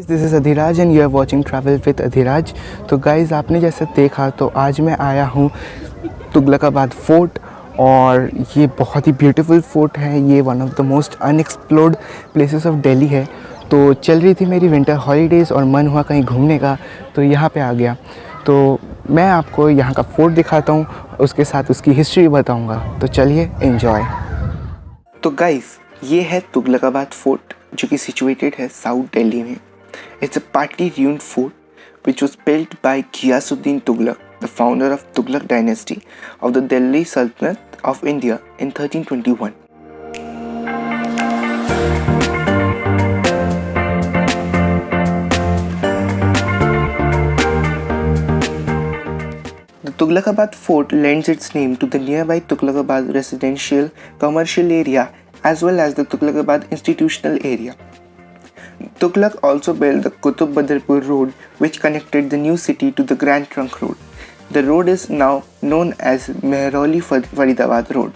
This is Adhiraj and you are watching travel with Adhiraj. तो guys आपने जैसे देखा तो आज मैं आया हूँ तुगलकाबाद फोर्ट और ये बहुत ही ब्यूटीफुल फोर्ट है। ये one of the most unexplored places of Delhi है। तो चल रही थी मेरी विंटर हॉलीडेज़ और मन हुआ कहीं घूमने का, तो यहाँ पे आ गया। तो मैं आपको यहाँ का फोर्ट दिखाता हूँ, उसके साथ उसकी हिस्ट्री बताऊँगा। तो चलिए एंजॉय। तो गाइज़ ये है तुगलकाबाद फोर्ट जो कि सिचुएटेड है साउथ दिल्ली में। It's a partly ruined fort which was built by Ghias-ud-din Tughlaq, the founder of Tughlaq dynasty of the Delhi Sultanate of India in 1321. Tughlaqabad Fort lends its name to the nearby Tughlaqabad residential commercial area as well as the Tughlaqabad institutional area. Tughlaq also built the Qutub Badarpur road, which connected the new city to the Grand Trunk Road. The road is now known as Mehrauli Faridabad Road.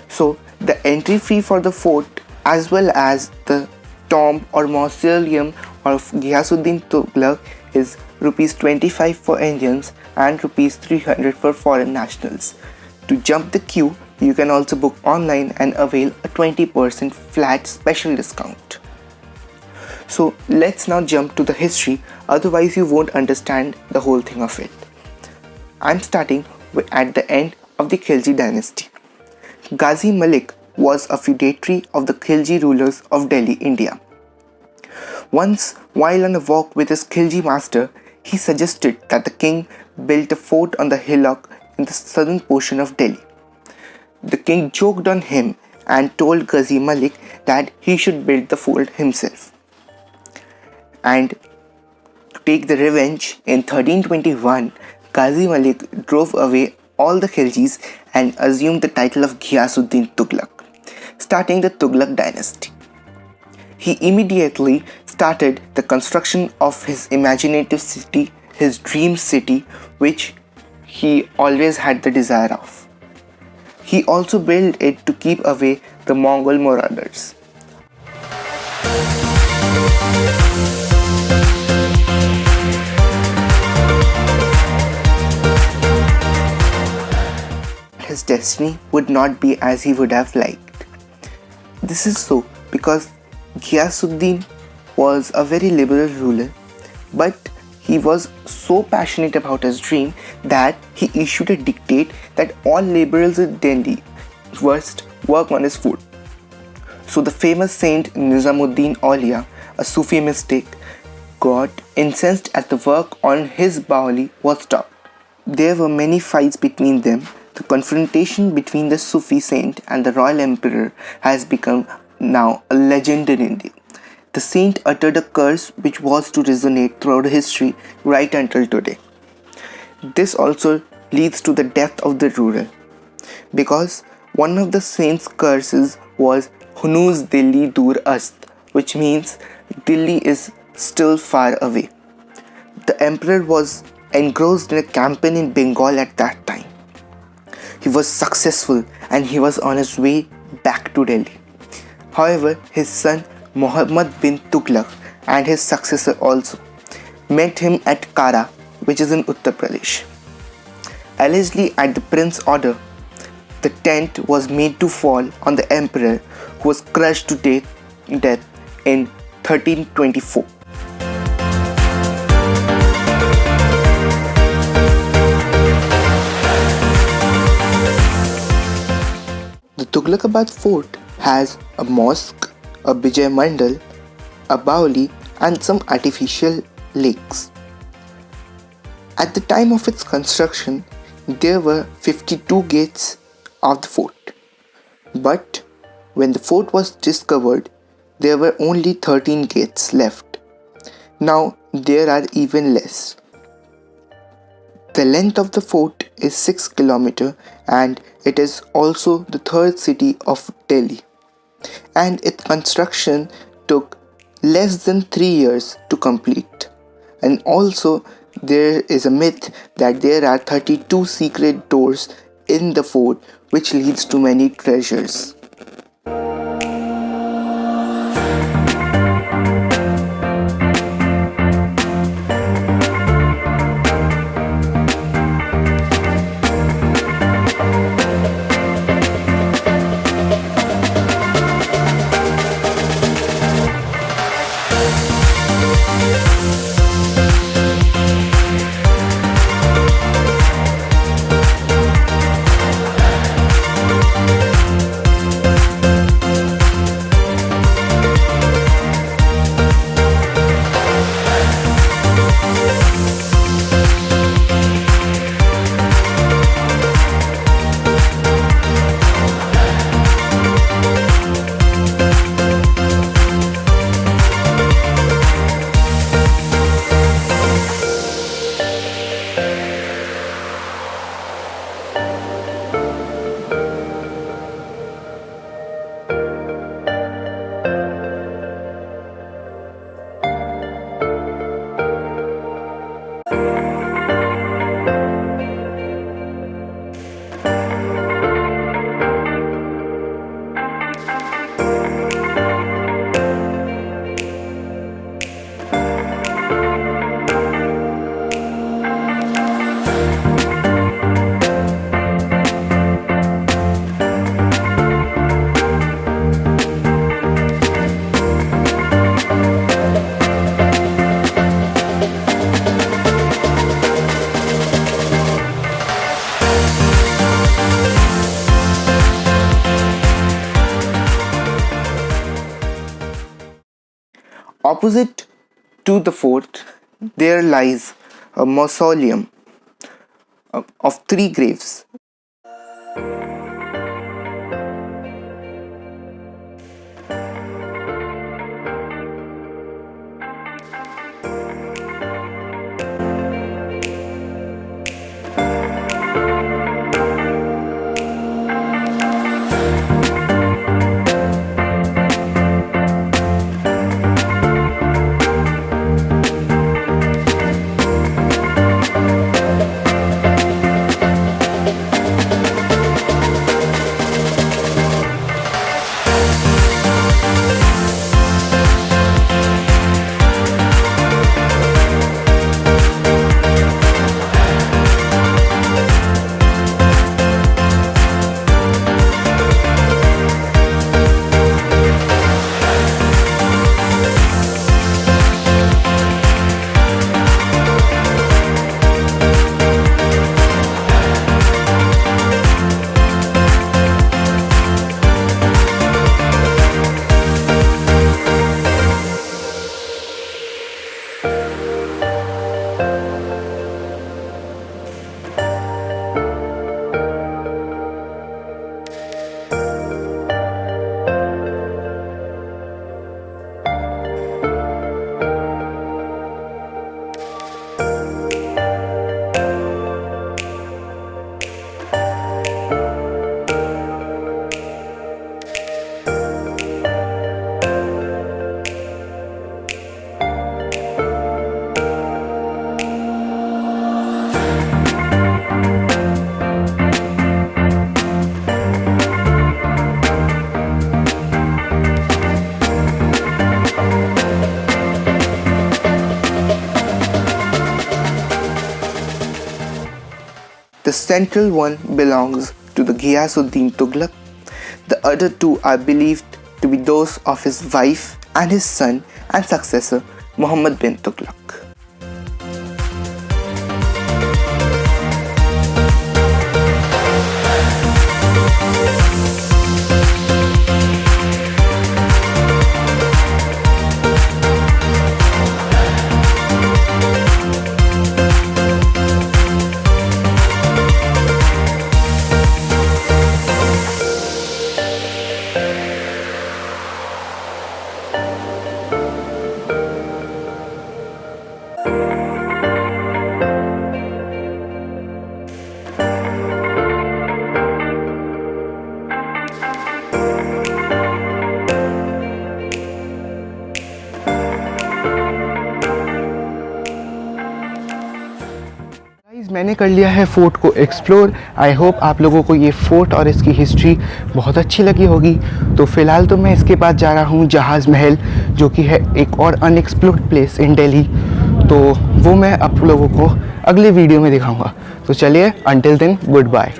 So, the entry fee for the fort as well as the tomb or mausoleum of Ghias-ud-din Tughlaq is Rs 25 for Indians and Rs 300 for foreign nationals. To jump the queue, you can also book online and avail a 20% flat special discount. So let's now jump to the history, otherwise you won't understand the whole thing of it. I'm starting at the end of the Khilji dynasty. Ghazi Malik was a feudatory of the Khilji rulers of Delhi, India. Once, while on a walk with his Khilji master, he suggested that the king build a fort on the hillock in the southern portion of Delhi. The king joked on him and told Ghazi Malik that he should build the fort himself. And to take the revenge, in 1321, Ghazi Malik drove away all the Khiljis and assumed the title of Ghias-ud-din Tughlaq, starting the Tughlaq dynasty. He immediately started the construction of his imaginative city, his dream city, which he always had the desire of. He also built it to keep away the Mongol marauders. His destiny would not be as he would have liked. This is so because Ghias-ud-din was a very liberal ruler, but he was so passionate about his dream that he issued a dictate that all laborers in Delhi must work on his fort. So the famous saint Nizamuddin auliya, a Sufi mystic, got incensed as the work on his bauli was stopped. There were many fights between them. The confrontation between the Sufi saint and the royal emperor has become now a legend in India. The saint uttered a curse which was to resonate throughout history right until today. This also leads to the death of the ruler, because one of the saint's curses was hunooz dilli dur ast, which means Delhi is still far away. The emperor was engrossed in a campaign in Bengal at that time. He was successful and he was on his way back to Delhi. However, his son Muhammed bin Tughlaq and his successor also met him at Kara, which is in Uttar Pradesh. Allegedly at the prince's order, the tent was made to fall on the emperor, who was crushed to death in 1324. The Tughlaqabad Fort has a mosque, a Bijay Mandal, a Baoli and some artificial lakes. At the time of its construction, there were 52 gates of the fort. But when the fort was discovered, there were only 13 gates left. Now there are even less. The length of the fort is 6 km and it is also the third city of Delhi. And its construction took less than 3 years to complete. And also there is a myth that there are 32 secret doors in the fort which leads to many treasures. Opposite to the fort, there lies a mausoleum of 3 graves. The central one belongs to the Ghias-ud-din Tughlaq. The other two are believed to be those of his wife and his son and successor Muhammed bin Tughlaq. मैंने कर लिया है fort को explore. I hope आप लोगों को ये fort और इसकी हिस्ट्री बहुत अच्छी लगी होगी। तो फ़िलहाल तो मैं इसके बाद जा रहा हूँ जहाज़ महल, जो कि है एक और अनएक्सप्लोर्ड प्लेस इन दिल्ली। तो वो मैं आप लोगों को अगले वीडियो में दिखाऊंगा। तो चलिए, अंटिल देन, गुड बाय।